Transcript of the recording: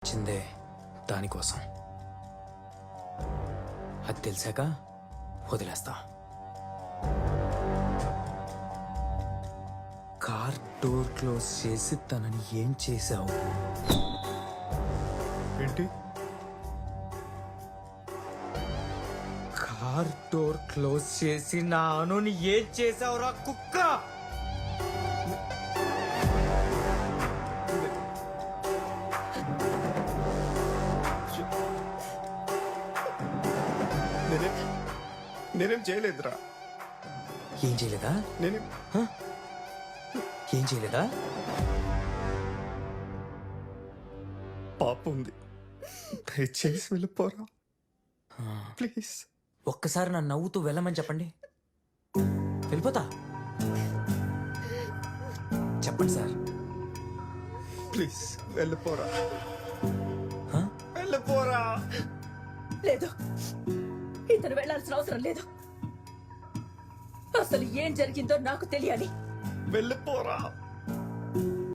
చిందే దానికోసం. అది తెలిసాక వదిలేస్తా. కార్ డోర్ క్లోజ్ చేసి తనని ఏం చేశావు? ఏంటి? కార్ డోర్ క్లోజ్ చేసి నా అనుని ఏం చేశావురా కుక్క? నేనేం చేయలేదురా. ఏం చేయలేదా? నేనేం ఏం చేయలేదా? పాప ఉంది, దయచేసి వెళ్ళిపోరా ప్లీజ్. ఒక్కసారి నన్ను నవ్వుతూ వెళ్ళమని చెప్పండి, వెళ్ళిపోతా. చెప్పండి సార్. ప్లీజ్ వెళ్ళిపోరా. హ? వెళ్ళిపోరా. లేదు, ఇతను వెళ్లాల్సిన అవసరం లేదు. అసలు ఏం జరిగిందో నాకు తెలియాలి. వెళ్ళిపోరా.